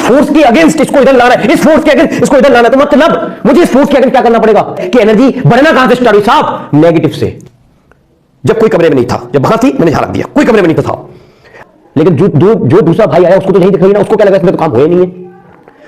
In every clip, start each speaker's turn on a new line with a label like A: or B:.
A: Force के against इसको इधर लाना है, इस फोर्स के अगेंस्ट इसको इधर लाना है, तो मतलब मुझे इस फोर्स के अगेंस्ट क्या करना पड़ेगा कि एनर्जी बढ़ना कहां से स्टार्ट हुई साहब? नेगेटिव से। जब कोई कमरे में नहीं था, जब वहां थी मैंने यहां रख दिया, कोई कमरे में नहीं था, लेकिन जो दूसरा भाई आया उसको तो नहीं दिख रही ना, उसको क्या लगा इसमें तो काम हुआ नहीं है,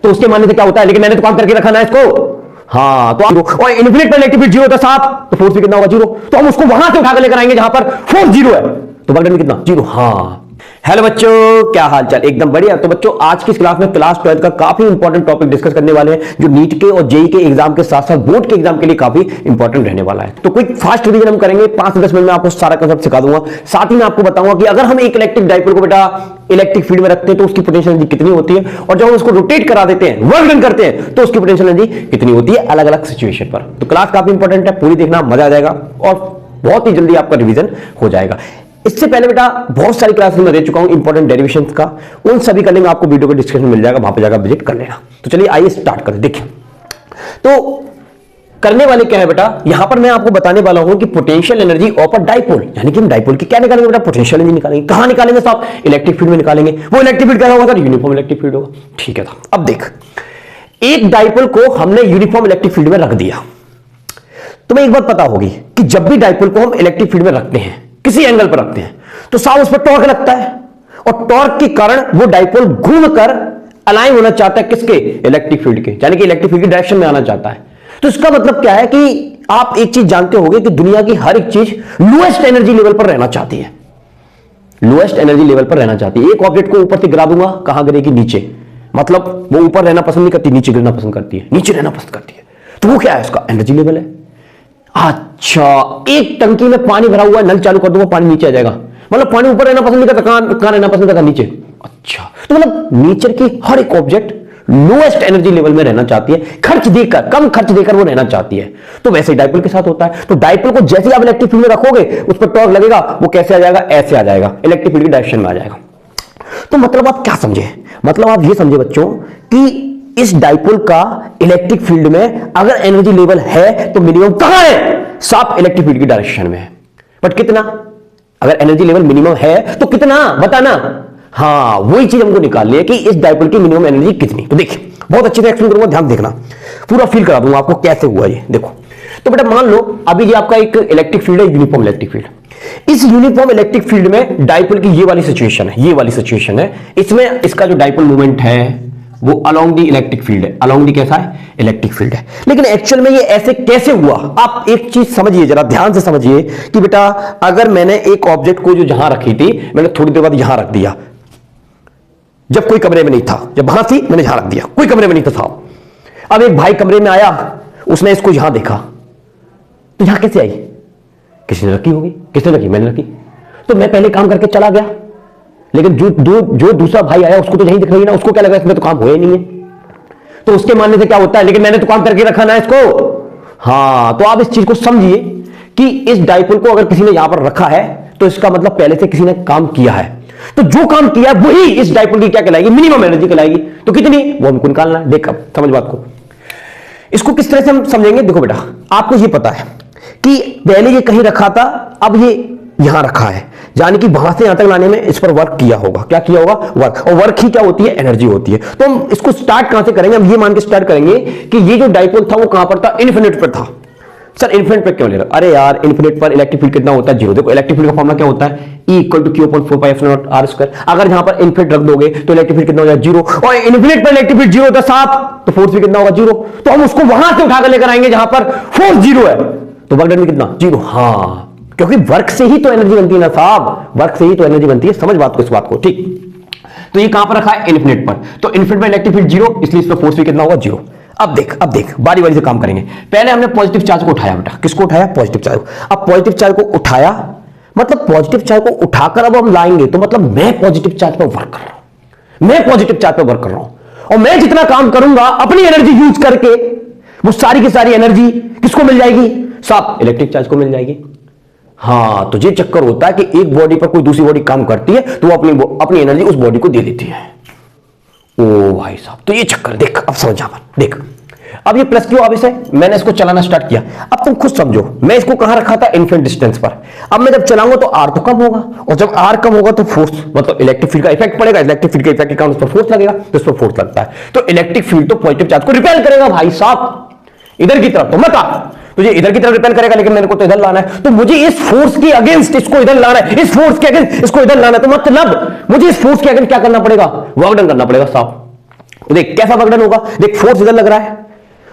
A: तो उसके मानने से क्या होता है, लेकिन मैंने तो काम करके रखा ना इसको। हाँ, तो और इन्फिनिट पर इलेक्ट्रिक फील्ड जीरो था साहब, तो फोर्स भी कितना होगा? जीरो। तो हम उसको वहां से उठाकर लेकर आएंगे जहां पर फोर्स जीरो है, तो वर्क डन कितना? जीरो। हाँ, हेलो बच्चों, क्या हाल चाल? एकदम बढ़िया। तो बच्चों आज की इस क्लास में क्लास 12 का काफी इंपॉर्टेंट टॉपिक डिस्कस करने वाले हैं, जो नीट के और जेई के एग्जाम के साथ साथ बोर्ड के एग्जाम के लिए काफी इंपॉर्टेंट रहने वाला है। तो क्विक फास्ट रिवीजन हम करेंगे, 5 से 10 मिनट में आपको सारा कंसेप्ट सिखा दूंगा। साथ ही मैं आपको बताऊंगा कि अगर हम एक इलेक्ट्रिक डाइपोल को बेटा इलेक्ट्रिक फील्ड में रखते हैं तो उसकी पोटेंशियल एनर्जी कितनी होती है, और जब हम उसको रोटेट करा देते हैं, वर्क डन करते हैं, तो उसकी पोटेंशियल एनर्जी कितनी होती है अलग अलग सिचुएशन पर। तो क्लास काफी इंपॉर्टेंट है, पूरी देखना, मजा आ जाएगा और बहुत ही जल्दी आपका रिवीजन हो जाएगा। इससे पहले बेटा बहुत सारी क्लासेस में दे चुका हूं इंपॉर्टेंट डेरिवेशंस का, उन सभी का लिंक आपको वीडियो के डिस्क्रिप्शन में मिल जाएगा, वहां पे जाकर विजिट कर लेना। तो चलिए आइए स्टार्ट करें। देखिए तो करने वाले क्या है बेटा, यहां पर मैं आपको बताने वाला हूं कि potential energy of a dipole, यानी कि हम डाइपोल की क्या निकालेंगे बेटा? पोटेंशियल एनर्जी निकालेंगे। कहां निकालेंगे साहब? इलेक्ट्रिक फील्ड में निकालेंगे। वो इलेक्ट्रिक फील्ड क्या होगा सर? यूनिफॉर्म इलेक्ट्रिक फील्ड होगा। ठीक है, अब देख, एक डाइपोल को हमने यूनिफॉर्म इलेक्ट्रिक फील्ड में रख दिया। तुम्हें एक बात पता होगी कि जब भी डाइपोल को हम इलेक्ट्रिक फील्ड में रखते हैं, किसी एंगल पर रखते हैं, तो साहब उस पर टॉर्क लगता है, और टॉर्क के कारण वो डाइपोल घूमकर अलाइन होना चाहता है किसके? इलेक्ट्रिक फील्ड के, यानी कि इलेक्ट्रिक फील्ड की डायरेक्शन में आना चाहता है। तो इसका मतलब क्या है कि आप एक चीज जानते होंगे कि दुनिया की हर एक चीज लोएस्ट एनर्जी लेवल पर रहना चाहती है, लोएस्ट एनर्जी लेवल पर रहना चाहती है। एक ऑब्जेक्ट को ऊपर से गिरा दूंगा, कहां गिरेगी? नीचे। मतलब वो ऊपर रहना पसंद नहीं करती, नीचे गिरना पसंद करती है, नीचे रहना पसंद करती है। तो वो क्या है? उसका एनर्जी लेवल है। अच्छा, एक टंकी में पानी भरा हुआ है, नल चालू कर दूंगा, पानी नीचे आ जाएगा, मतलब पानी ऊपर रहना पसंद नहीं करता, कहां रहना पसंद करता? नीचे। अच्छा, तो मतलब नेचर की हर एक ऑब्जेक्ट लोएस्ट एनर्जी लेवल में रहना चाहती है, खर्च देकर, कम खर्च देकर वो रहना चाहती है। तो वैसे ही डाइपोल के साथ होता है। तो डाइपोल को जैसे आप इलेक्ट्रिक फील्ड में रखोगे, उस पर टॉर्क लगेगा, वो कैसे आ जाएगा? ऐसे आ जाएगा, इलेक्ट्रिक फील्ड की डायरेक्शन में आ जाएगा। तो मतलब आप क्या समझे? मतलब आप ये समझे बच्चों कि इस डाइपोल का इलेक्ट्रिक फील्ड में अगर एनर्जी लेवल है तो मिनिमम कहां है? साफ इलेक्ट्रिक फील्ड की डायरेक्शन में है। बट कितना? अगर एनर्जी लेवल मिनिमम है तो कितना बताना? हाँ, वही चीज हमको निकालनी है कि इस डाइपोल की मिनिमम एनर्जी कितनी। तो देखिए बहुत अच्छे से एक्सप्लेन करूंगा, ध्यान देखना, पूरा फील करा दूंगा आपको कैसे हुआ ये। देखो तो बेटा मान लो अभी ये आपका एक इलेक्ट्रिक फील्ड है, यूनिफॉर्म इलेक्ट्रिक फील्ड। इस यूनिफॉर्म इलेक्ट्रिक फील्ड में डाइपोल की ये वाली सिचुएशन है, ये वाली सिचुएशन है। इसमें इसका जो डाइपोल मूवमेंट है वो अलोंग दी इलेक्ट्रिक फील्ड है, अलोंग दी कैसा है? इलेक्ट्रिक फील्ड है। लेकिन एक्चुअल में ये ऐसे कैसे हुआ? आप एक चीज समझिए, जरा ध्यान से समझिए कि बेटा अगर मैंने एक ऑब्जेक्ट को जो जहां रखी थी, मैंने थोड़ी देर बाद यहां रख दिया, जब कोई कमरे में नहीं था, जब वहां थी मैंने यहां रख दिया, कोई कमरे में नहीं था साहब। अब एक भाई कमरे में आया, उसने इसको यहां देखा, तो यहां कैसे आई? किसी ने रखी होगी। किसने रखी? मैंने रखी। तो मैं पहले काम करके चला गया, लेकिन जो दूसरा भाई आया उसको तो यही दिख रही ना, उसको क्या लगा इसमें तो काम हुआ ही नहीं है, तो उसके मानने से क्या होता है, लेकिन मैंने तो काम करके रखा ना इसको। हाँ, तो आप इस चीज को समझिए कि इस डाइपोल को अगर किसी ने यहां पर रखा है तो इसका मतलब पहले से किसी ने काम किया है। तो जो काम किया वही इस डाइपोल की क्या कहलाएगी? मिनिमम एनर्जी कहलाएगी। तो कितनी? वो हमको निकालना है। देख अब समझ बात को, इसको किस तरह से हम समझेंगे? देखो बेटा आपको ये पता है कि पहले ये कहीं रखा था, अब ये यहां रखा है, यानी कि वहां से यहां तक लाने में इस पर वर्क किया होगा। क्या किया होगा? वर्क। और वर्क ही क्या होती है? एनर्जी होती है। तो हम इसको स्टार्ट कहां से करेंगे? हम ये मान के स्टार्ट करेंगे कि ये जो डाइपोल था वो कहां पर था? इन्फिनिट पर था। सर इन्फिनिट पर क्यों ले रहा? अरे यार इन्फिनिट पर इलेक्ट्रिक फील्ड कितना होता है? जीरो। देखो इलेक्ट्रिक फील्ड का फॉर्मूला क्या होता है? E = Q/4πε0r²। अगर यहां पर इन्फिनिट रख दोगे तो इलेक्ट्रिक फील्ड कितना हो जाएगा? जीरो। और इन्फिनिट पर इलेक्ट्रिक फील्ड जीरो होता है साहब, तो फोर्स भी कितना होगा? जीरो। तो हम उसको वहां से उठाकर लेकर आएंगे जहां पर फोर्स जीरो है, तो वर्क डन भी कितना? जीरो। हाँ, क्योंकि वर्क से ही तो एनर्जी बनती है ना साहब, वर्क से ही तो एनर्जी बनती है। समझ बात को, इस बात को, ठीक। तो ये कहां पर रखा है? इन्फिनिट पर। तो इन्फिनिट में इलेक्ट्रिक फील्ड जीरो, इसलिए इस पर फोर्स भी कितना होगा? जीरो। अब देख बारी बारी से काम करेंगे। पहले हमने पॉजिटिव चार्ज को उठाया बेटा। किसको उठाया? पॉजिटिव चार्ज को। अब पॉजिटिव चार्ज को उठाया, मतलब पॉजिटिव चार्ज को उठाकर अब हम लाएंगे, तो मतलब मैं पॉजिटिव चार्ज पर वर्क कर रहा हूं, मैं पॉजिटिव चार्ज पर वर्क कर रहा हूं, और मैं जितना काम करूंगा अपनी एनर्जी यूज करके, वो सारी की सारी एनर्जी किसको मिल जाएगी? साहब इलेक्ट्रिक चार्ज को मिल जाएगी। हाँ, तो ये चक्कर होता है कि एक बॉडी पर कोई दूसरी बॉडी काम करती है तो वो अपनी एनर्जी उस बॉडी को दे देती है। ओ भाई साहब, तो ये चक्कर देख, अब समझ आ। देख अब ये प्लस क्यू ऑब्वियस है, मैंने इसको चलाना स्टार्ट किया। अब तुम खुद समझो, मैं इसको कहां रखा था, इन्फिनिट डिस्टेंस पर। अब मैं जब चलाऊंगा तो आर तो कम होगा, और जब आर कम होगा तो फोर्स मतलब इलेक्ट्रिक फील्ड का इफेक्ट पड़ेगा, इलेक्ट्रिक फील्ड के इफेक्ट के कारण उस पर फोर्स लगेगा, तो इस पर फोर्स लगता है, तो इलेक्ट्रिक फील्ड तो पॉजिटिव चार्ज को रिपेल करेगा भाई साहब, इधर की तरफ तो मत आ, तुझे इधर की तरफ रिपेल करेगा, लेकिन मेरे को तो इधर लाना है, तो मुझे इस फोर्स के अगेंस्ट इसको इधर लाना है, इस फोर्स के अगेंस्ट इसको इधर लाना है, तो मतलब मुझे इस फोर्स के अगेंस्ट क्या करना पड़ेगा, वर्क डन करना पड़ेगा साहब। तो देख कैसा वर्क डन होगा, देख फोर्स इधर लग रहा है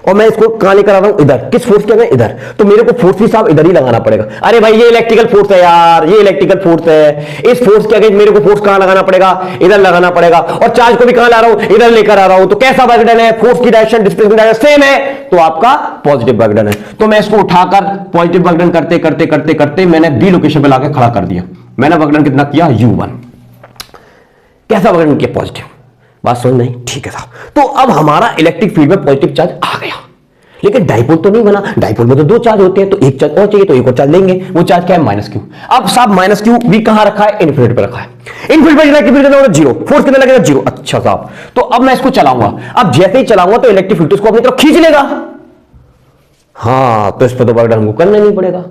A: और मैं इसको कहां लेकर आ रहा हूं, इधर, किस फोर्स के अगेंस्ट, इधर, तो मेरे को फोर्स भी साहब इधर ही लगाना पड़ेगा। अरे भाई ये इलेक्ट्रिकल फोर्स है यार, ये इलेक्ट्रिकल फोर्स है, इस फोर्स के अगेंस्ट मेरे को फोर्स कहां लगाना पड़ेगा, इधर लगाना पड़ेगा, और चार्ज को भी कहां ला रहा हूं, इधर लेकर आ रहा हूं, तो कैसा वर्क डन है, फोर्स की डायरेक्शन डिस्प्लेसमेंट डायरेक्शन सेम है, तो आपका पॉजिटिव वर्क डन है। तो मैं इसको उठाकर पॉजिटिव वर्क डन करते करते करते करते मैंने बी लोकेशन पर लाकर खड़ा कर दिया। मैंने वर्क डन कितना किया, U1। कैसा वर्क डन किया, पॉजिटिव। बात समझ नहीं, ठीक है साहब। तो अब हमारा इलेक्ट्रिक फील्ड में पॉजिटिव चार्ज आ गया, लेकिन डाइपोल तो नहीं बना, डाइपोल में तो दो चार्ज होते हैं, तो एक चार्ज और चाहिए, तो एक और चार्ज लेंगे, वो चार्ज क्या है, माइनस क्यू। अब साहब माइनस क्यू भी कहां रखा है, इन्फिनिटी पे रखा है, इन्फिनिटी पे इलेक्ट्रिक फील्ड कितना होगा, जीरो, फोर्स कितना लगेगा, जीरो। अच्छा साहब, तो अब मैं इसको चलाऊंगा, अब जैसे ही चलाऊंगा तो इलेक्ट्रिक फील्ड इसको अपनी तरफ खींच लेगा। हाँ, तो इस पर तो वर्क डन हमको करना नहीं पड़ेगा,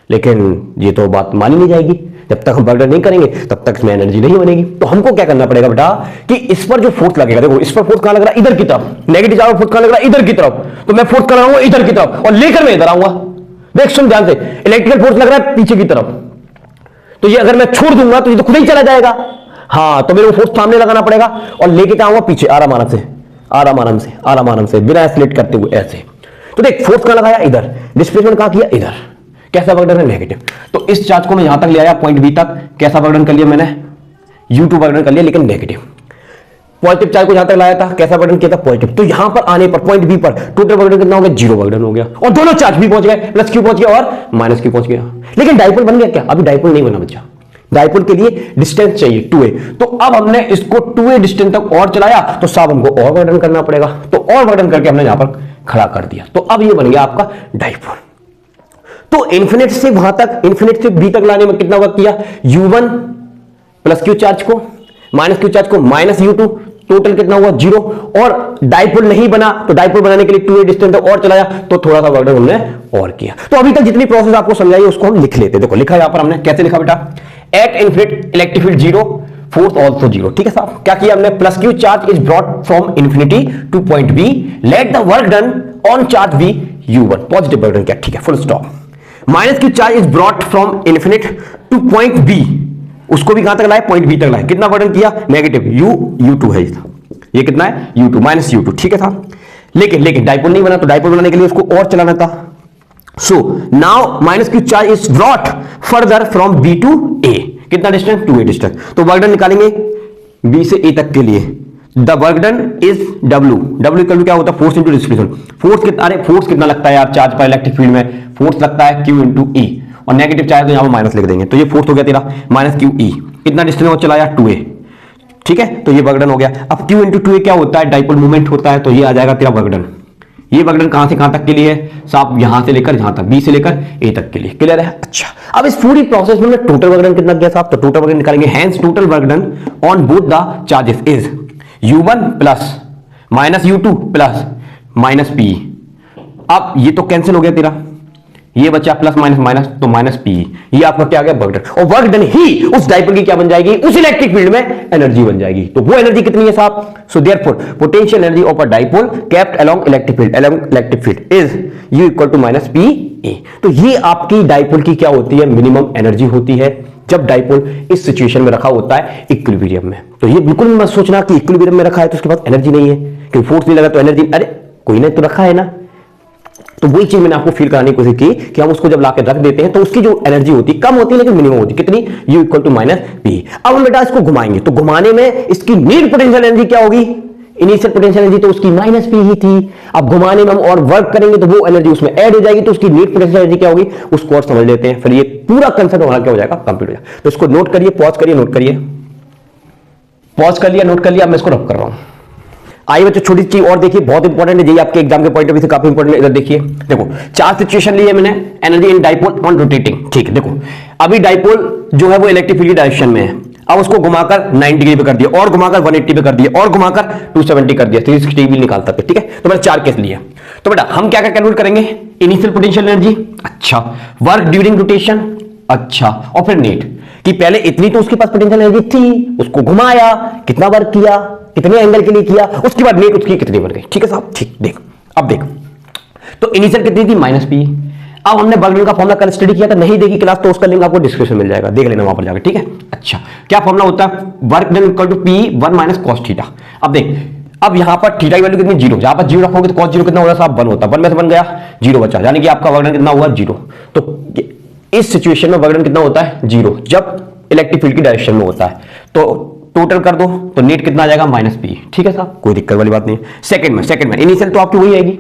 A: लेकिन ये तो बात मानी नहीं जाएगी, जब तक हम वर्क डन नहीं करेंगे तब तक इसमें एनर्जी नहीं बनेगी। तो हमको क्या करना पड़ेगा बेटा, कि इस पर जो फोर्स लगेगा, देखो इस पर फोर्स कहां लग रहा है, इधर की तरफ, नेगेटिव चार्ज फोर्स कहां लग रहा है, इधर की तरफ, तो मैं फोर्स कर रहा हूं इधर की तरफ, और लेकर मैं इधर आऊंगा। देख सुन ध्यान से, इलेक्ट्रिकल फोर्स लग रहा है पीछे की तरफ, तो ये अगर मैं छोड़ दूंगा तो ये तो खुद ही चला जाएगा। हाँ, तो मेरे को फोर्स सामने लगाना पड़ेगा और लेके क्या आऊंगा, पीछे, आराम आराम से, आराम आराम से, आराम आराम से, बिना एक्सीलरेट करते हुए ऐसे। तो देख फोर्स कहां लगाया, इधर, डिस्प्लेसमेंट कहां किया, इधर, कैसा वर्क डन है, नेगेटिव। तो इस चार्ज को मैं यहां तक ले आया पॉइंट बी तक, कैसा वर्क डन कर लिया मैंने, U2 वर्क डन कर लिया, लेकिन नेगेटिव। पॉजिटिव चार्ज को यहां तक लाया था, कैसा वर्क डन किया था, पॉजिटिव। तो यहां पर आने पर पॉइंट बी पर टोटल वर्क डन कितना हो गया, जीरो वर्क डन हो गया, और दोनों चार्ज भी पहुंच गए, प्लस क्यू पहुंच गया और माइनस क्यू पहुंच गया। लेकिन डाइपोल बन गया क्या, अभी डाइपोल नहीं बना बच्चा, डाइपोल के लिए डिस्टेंस चाहिए 2a, तो अब हमने इसको 2a डिस्टेंस तक और चलाया, तो साहब हमको और वर्क डन करना पड़ेगा, तो और वर्क डन करके हमने यहां पर खड़ा कर दिया, तो अब ये बन गया आपका डाइपोल। तो इन्फिनिट से वहां तक, इन्फिनिट से बी तक लाने में कितना वर्क किया, U1 प्लस क्यू चार्ज को माइनस क्यू चार्ज को माइनस U2, टोटल कितना हुआ, जीरो। और डाइपोल नहीं बना, तो डाइपोल बनाने के लिए 2a डिस्टेंस तक और चलाया, तो थोड़ा सा वर्क डन हमने और किया। तो अभी तक जितनी प्रोसेस आपको समझाई उसको हम लिख लेते हैं। देखो लिखा यहां पर हमने, कैसे लिखा बेटा, at infinite electric field zero, force also zero. ठीक है साहब, क्या किया हमने, plus Q charge is brought from infinity to point B, let the work done on charge B U1, positive work done किया, ठीक है, full stop. Minus Q charge is brought from infinite to point B, उसको भी कहां तक लाए, point B तक लाए, कितना वर्क डन किया, नेगेटिव, U2 है ये कितना है, U2 माइनस U2, ठीक है था। लेकिन डाइपोल नहीं बना, तो डाइपोल बनाने के लिए उसको और चलाना था। So now minus Q charge is brought further from B to A, कितना डिस्टेंस, 2a डिस्टेंस, तो वर्क डन निकालेंगे बी से ए तक के लिए, the work done is W equal to क्या होता है, फोर्स इंटू डिस्प्लेसमेंट। फोर्स कितना, अरे फोर्स कितना लगता है यार चार्ज पर इलेक्ट्रिक फील्ड में, फोर्स लगता है Q इंटू E, और नेगेटिव चार्ज तो यहां पर माइनस लिख देंगे, तो ये फोर्स हो गया तेरा माइनस QE, कितना डिस्टेंस वो चलाया, 2a, ठीक है, तो ये वर्क डन हो गया। अब Q इंटू 2a क्या होता है, डाइपोल मूवमेंट होता है, तो ये आ जाएगा तेरा वर्क डन। ये वर्क डन कहां से कहां तक के लिए है साहब, यहां से लेकर यहां तक, बी से लेकर ए तक के लिए, क्लियर है। अच्छा, अब इस पूरी प्रोसेस में टोटल वर्क डन कितना किया साहब, तो टोटल वर्क डन निकालेंगे, hence total work done on both the charges is U1 plus minus U2 plus minus P। अब ये तो कैंसिल हो गया तेरा, ये बचा प्लस माइनस माइनस, तो माइनस P, ये आपका क्या आ गया, वर्क डन। और वर्क डन ही उस डाइपोल की क्या बन जाएगी, उस इलेक्ट्रिक फील्ड में एनर्जी बन जाएगी। तो वो एनर्जी कितनी है साहब, so therefore potential energy of a dipole kept along electric field is U equal to minus PA। तो ये आपकी डाइपोल की क्या होती है, मिनिमम एनर्जी होती है, जब डाइपोल इस सिचुएशन में रखा होता है इक्विलिब्रियम में। तो ये बिल्कुल मत सोचना कि इक्विलिब्रियम में रखा है तो उसके बाद एनर्जी नहीं है, क्योंकि फोर्स नहीं लगा तो एनर्जी, अरे कोई नहीं तो रखा है ना। तो वही चीज मैंने आपको फील कराने की कोशिश की कि हम उसको जब लाके रख देते हैं तो उसकी जो एनर्जी होती है कम होती है, लेकिन मिनिमम होती है, कितनी, U equal to minus P। अब हम बेटा इसको घुमाएंगे, तो घुमाने में इसकी नीड पोटेंशियल एनर्जी क्या होगी, इनिशियल पोटेंशियल एनर्जी तो उसकी माइनस P ही थी। अब घुमाने में हम और वर्क करेंगे तो वो एनर्जी उसमें ऐड हो जाएगी, तो उसकी नीड पोटेंशियल एनर्जी क्या होगी, उसको और समझ लेते हैं, फिर ये पूरा कंसेप्ट हमारा क्या हो जाएगा, कंप्लीट हो जाएगा। तो इसको नोट करिए, पॉज करिए, नोट करिए, पॉज कर लिया, नोट कर लिया। अब मैं इसको रब कर रहा हूं। आइए बच्चों, छोटी चीज और देखिए, बहुत इंपॉर्टेंट है, ये आपके एग्जाम के पॉइंट ऑफ व्यू से काफी इंपॉर्टेंट है। इधर देखिए, देखो चार सिचुएशन ली है मैंने, energy in dipole on rotating, ठीक है। देखो अभी डाइपोल जो है वो इलेक्ट्रिक फील्ड की डायरेक्शन में है, अब उसको घुमाकर 90 डिग्री पे कर दिया, और घुमाकर 180 पे कर दिया, और घुमाकर 270 कर दिया, 360 भी निकाल सकते, ठीक है। तो मैंने चार केस लिए। तो बेटा हम क्या क्या कैलकुलेट करेंगे, इनिशियल पोटेंशियल एनर्जी, अच्छा, वर्क ड्यूरिंग रोटेशन, अच्छा, और फिर नेट, कि पहले इतनी तो उसके पास पोटेंशियल एनर्जी थी, उसको घुमाया, कितना वर्क किया, कितने एंगल के लिए किया, उसके बाद नेट उसकी कितनी बन गई। ठीक है साहब, ठीक, देख अब देख, तो इनिशियल कितनी थी, माइनस पी। अब हमने वर्क डन का फॉर्मूला कल स्टडी किया था, नहीं देखी क्लास तो उसका लिंक आपको डिस्क्रिप्शन मिल जाएगा, देख लेना वहां पर जाकर। ठीक है, अच्छा, क्या फॉर्मूला होता है, work done equal to P 1 minus cos theta. अब देख, अब यहां पर थीटा की वैल्यू कितनी, जीरो, जहां पर जीरो रखोगे तो कॉस जीरो कितना होगा साहब, 1 होता है, 1 में से बन गया, जीरो बचा, यानी कि आपका वर्क डन कितना हुआ, जीरो। तो इस सिचुएशन में वर्क डन कितना होता है, जीरो, जब इलेक्ट्रिक फील्ड की डायरेक्शन में होता है। तो टोटल कर दो तो नेट कितना आ जाएगा, माइनस पी। ठीक है साहब, कोई दिक्कत वाली बात नहीं है। सेकंड में इनिशियल तो आपकी वही आएगी।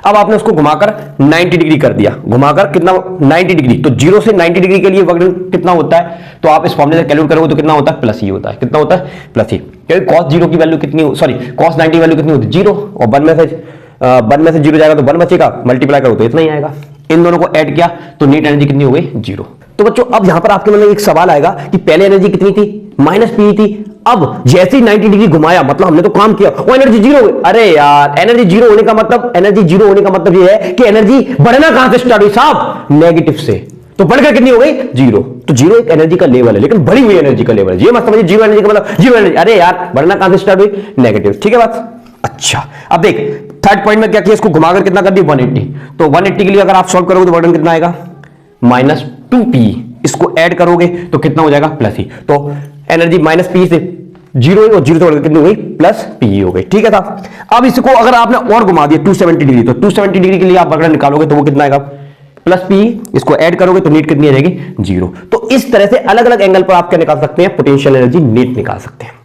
A: अब आपने उसको घुमाकर 90 डिग्री कर दिया, घुमाकर कितना, 90 डिग्री, तो जीरो से 90 डिग्री के लिए वर्क डन कितना होता है, तो आप इस फॉर्मूले से कैलकुलेट करोगे तो कितना होता है, प्लस ही होता है। कितना होता है, प्लस ही, क्योंकि कॉस जीरो की वैल्यू कितनी, सॉरी कॉस 90 वैल्यू कितनी होती है, जीरो, और 1 में से जीरो जाएगा तो 1 बचेगा, मल्टीप्लाई करो तो इतना ही आएगा। इन दोनों को ऐड किया तो नेट एनर्जी कितनी हो गई, जीरो। तो बच्चों अब यहां पर आपके मन में एक सवाल आएगा कि पहले एनर्जी कितनी थी, माइनस पी थी, अब जैसे ही 90 डिग्री घुमाया, मतलब हमने तो काम किया, वो एनर्जी जीरो हो गई। अरे यार, एनर्जी जीरो होने का मतलब ये है कि एनर्जी बढ़ना कहां से स्टार्ट हुई साहब, नेगेटिव से, तो बढ़कर कितनी हो गई, जीरो। तो जीरो एक एनर्जी का लेवल है, लेकिन बढ़ी हुई एनर्जी का लेवल है, ये मत समझिए जीरो एनर्जी का मतलब जीरो एनर्जी, अरे यार बढ़ना कहां से स्टार्ट हुई, नेगेटिव। ठीक है बात, अच्छा। अब देख थर्ड पॉइंट में क्या किया, इसको घुमाकर कितना कर दी, 180, तो 180 के लिए अगर आप सॉल्व करोगे तो वर्क कितना आएगा, माइनस 2p, इसको ऐड करोगे तो कितना हो जाएगा, प्लस ही। तो एनर्जी माइनस पी से जीरो और जीरो से कितनी हो गई, प्लस पी हो गई। ठीक है साहब, अब इसको अगर आपने और घुमा दिया 270 डिग्री, तो 270 डिग्री के लिए आप वर्क निकालोगे तो वो कितना आएगा, प्लस पी, इसको ऐड करोगे तो नीट कितनी आ जाएगी, जीरो। तो इस तरह से अलग अलग एंगल पर आप क्या निकाल सकते हैं, पोटेंशियल एनर्जी नीट निकाल सकते हैं।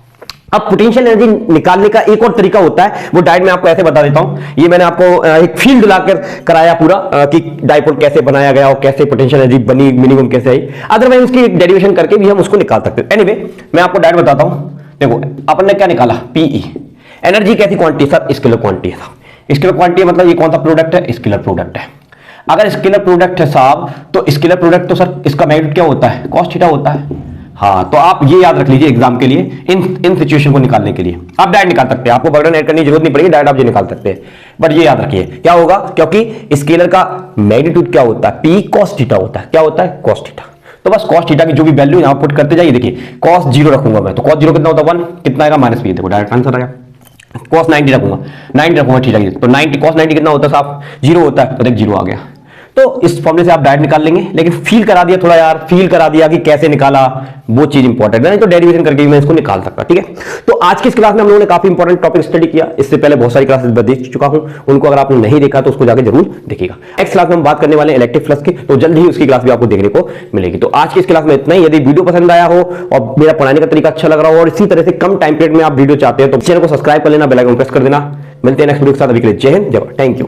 A: अब पोटेंशियल एनर्जी निकालने का एक और तरीका होता है, वो डायरेक्ट मैं आपको ऐसे बता देता हूं। ये मैंने आपको एक फील्ड लाकर कराया पूरा कि डाइपोल कैसे बनाया गया और कैसे पोटेंशियल एनर्जी बनी, मिनिमम कैसे आई। अदरवाइज उसकी डेरिवेशन करके भी हम उसको निकाल सकते हैं। एनीवे, मैं आपको डायरेक्ट बताता हूं। देखो अपन ने क्या निकाला, पीई, एनर्जी कैसी क्वांटिटी सर, स्केलर क्वांटिटी है। स्केलर क्वांटिटी मतलब ये कौन सा प्रोडक्ट है, स्केलर प्रोडक्ट है। अगर स्केलर प्रोडक्ट है साहब, तो स्केलर प्रोडक्ट तो सर इसका मैग्नीट्यूड क्या होता है, कॉस थीटा होता है। हाँ, तो आप ये याद रख लीजिए एग्जाम के लिए, इन सिचुएशन को निकालने के लिए आप डायरेक्ट निकाल सकते हैं, आपको बर्डन ऐड करने की जरूरत नहीं पड़ेगी, डायरेक्ट आप ये निकाल सकते हैं। बट ये याद रखिए क्या होगा, क्योंकि स्केलर का मैग्नीट्यूड क्या होता है, पी कॉस थीटा होता है। क्या होता है, कॉस थीटा। तो बस कॉस थीटा की जो भी वैल्यू यहां पुट करते जाइए। देखिए कॉस जीरो रखूंगा मैं, तो कॉस जीरो कितना होता है, 1, कितना आएगा, माइनस पी। देखो डायरेक्ट आंसर आया। कॉस 90 रखूंगा, 90 रखूंगा थीटा की, तो 90 कॉस 90 कितना होता है साहब, जीरो होता है, तो देख जीरो आ गया। तो इस फॉर्मूले से आप डायरेक्ट निकाल लेंगे, लेकिन फील करा दिया थोड़ा यार, फील करा दिया कि कैसे निकाला, वो चीज इंपॉर्टेंट है, नहीं तो डेरिवेशन करके मैं इसको निकाल सकता। ठीक है, तो आज की इस क्लास में हम लोगों ने काफी इंपॉर्टेंट टॉपिक स्टडी किया। इससे पहले बहुत सारी क्लासेस देख चुका हूं, उनको अगर आपने नहीं देखा तो उसको जाकर जरूर देखिएगा। नेक्स्ट क्लास में हम बात करने वाले इलेक्ट्रिक फ्लक्स की, तो जल्द ही उसकी क्लास भी आपको देखने को मिलेगी। तो आज की इस क्लास में इतना ही। यदि वीडियो पसंद आया हो और मेरा पढ़ाने का तरीका अच्छा लग रहा हो और इसी तरह से कम टाइम पीरियड में आप वीडियो चाहते हैं तो चैनल को सब्सक्राइब कर लेना, बेल आइकन प्रेस कर देना। मिलते हैं नेक्स्ट वीडियो के साथ, अभी के लिए जय हिंद, जय भारत, थैंक यू।